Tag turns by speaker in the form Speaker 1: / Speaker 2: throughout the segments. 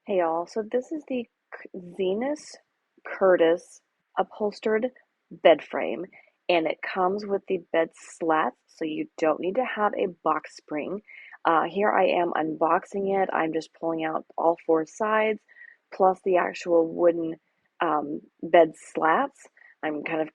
Speaker 1: Hey y'all, so this is the Zenus Curtis upholstered bed frame, and it comes with the bed slats, so you don't need to have a box spring. Here I am unboxing it. I'm just pulling out all four sides, plus the actual wooden bed slats. I'm kind of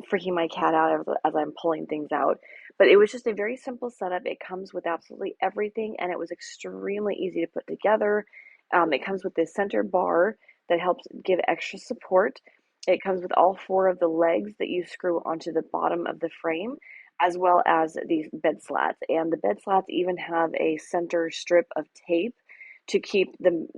Speaker 1: freaking my cat out as I'm pulling things out. But it was just a very simple setup. It comes with absolutely everything, and it was extremely easy to put together. It comes with this center bar that helps give extra support. It comes with all four of the legs that you screw onto the bottom of the frame, as well as these bed slats. And the bed slats even have a center strip of tape to keep the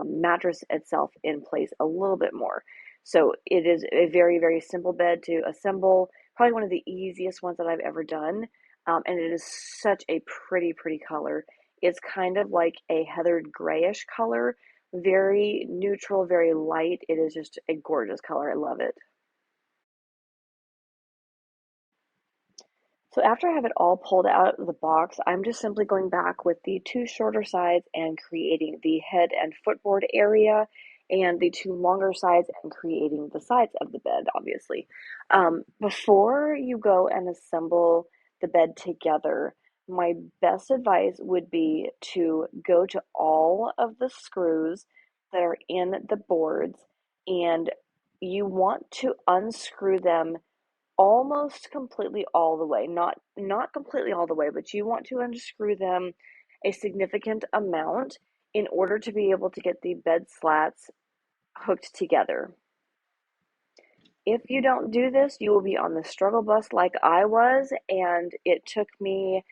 Speaker 1: mattress itself in place a little bit more. So it is a very, very simple bed to assemble, probably one of the easiest ones that I've ever done. And it is such a pretty, pretty color. It's kind of like a heathered grayish color, very neutral, very light. It is just a gorgeous color. I love it. So after I have it all pulled out of the box, I'm just simply going back with the two shorter sides and creating the head and footboard area, and the two longer sides and creating the sides of the bed, obviously. Before you go and assemble the bed together, my best advice would be to go to all of the screws that are in the boards, and you want to unscrew them almost completely all the way. Not completely all the way, but you want to unscrew them a significant amount in order to be able to get the bed slats hooked together. If you don't do this, you will be on the struggle bus like I was, and it took me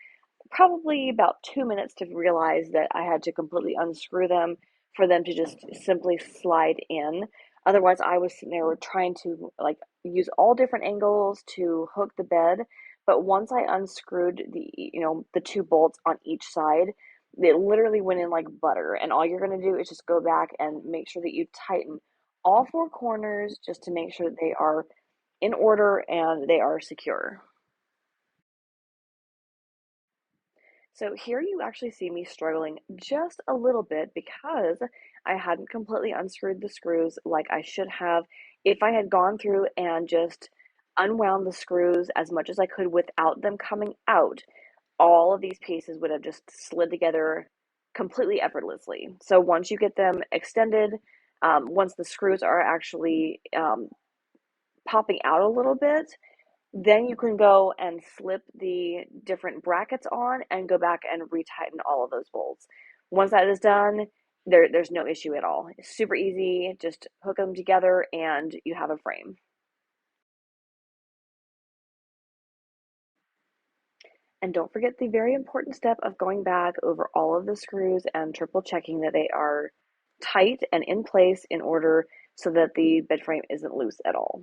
Speaker 1: probably about 2 minutes to realize that I had to completely unscrew them for them to just simply slide in. Otherwise, I was sitting there trying to like use all different angles to hook the bed. But once I unscrewed the two bolts on each side, it literally went in like butter. And all you're going to do is just go back and make sure that you tighten all four corners just to make sure that they are in order and they are secure. So here you actually see me struggling just a little bit because I hadn't completely unscrewed the screws like I should have. If I had gone through and just unwound the screws as much as I could without them coming out, all of these pieces would have just slid together completely effortlessly. So once you get them extended, once the screws are actually popping out a little bit, then you can go and slip the different brackets on and go back and retighten all of those bolts. Once that is done, there's no issue at all. It's super easy. Just hook them together and you have a frame. And don't forget the very important step of going back over all of the screws and triple checking that they are tight and in place in order so that the bed frame isn't loose at all.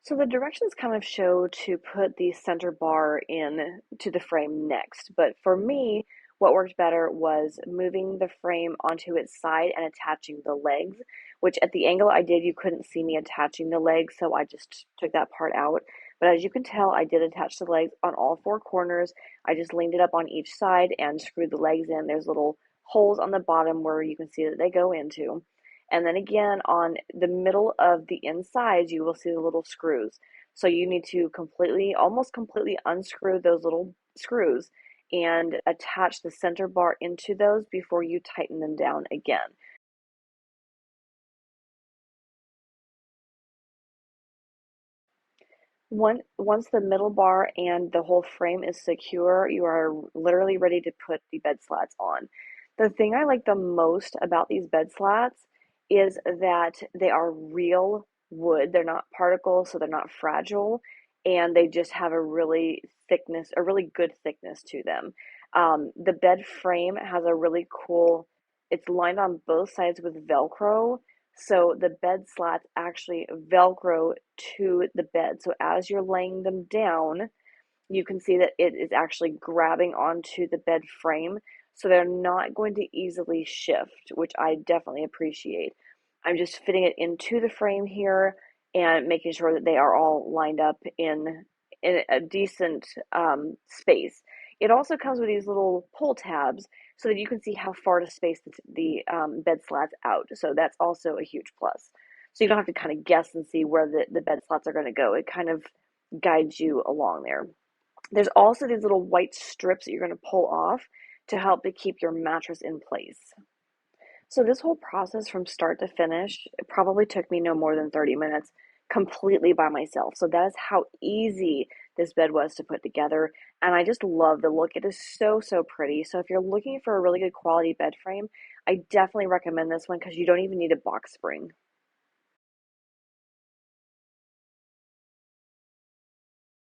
Speaker 1: So the directions kind of show to put the center bar in to the frame next, but for me, what worked better was moving the frame onto its side and attaching the legs, which at the angle I did, you couldn't see me attaching the legs, so I just took that part out. But as you can tell, I did attach the legs on all four corners. I just leaned it up on each side and screwed the legs in. There's little holes on the bottom where you can see that they go into. And then again, on the middle of the insides, you will see the little screws. So you need to almost completely unscrew those little screws and attach the center bar into those before you tighten them down again. Once the middle bar and the whole frame is secure, you are literally ready to put the bed slats on. The thing I like the most about these bed slats is that they are real wood. They're not particles, so they're not fragile, and they just have a really good thickness to them. The bed frame has a really cool, it's lined on both sides with Velcro, so the bed slats actually Velcro to the bed. So as you're laying them down, you can see that it is actually grabbing onto the bed frame. so they're not going to easily shift, which I definitely appreciate. I'm just fitting it into the frame here and making sure that they are all lined up in a decent space. It also comes with these little pull tabs so that you can see how far to space the bed slats out. So that's also a huge plus. So you don't have to kind of guess and see where the bed slats are going to go. It kind of guides you along there. There's also these little white strips that you're going to pull off to help to keep your mattress in place. So this whole process from start to finish, it probably took me no more than 30 minutes completely by myself. So that is how easy this bed was to put together. And I just love the look. It is so, so pretty. So if you're looking for a really good quality bed frame, I definitely recommend this one because you don't even need a box spring.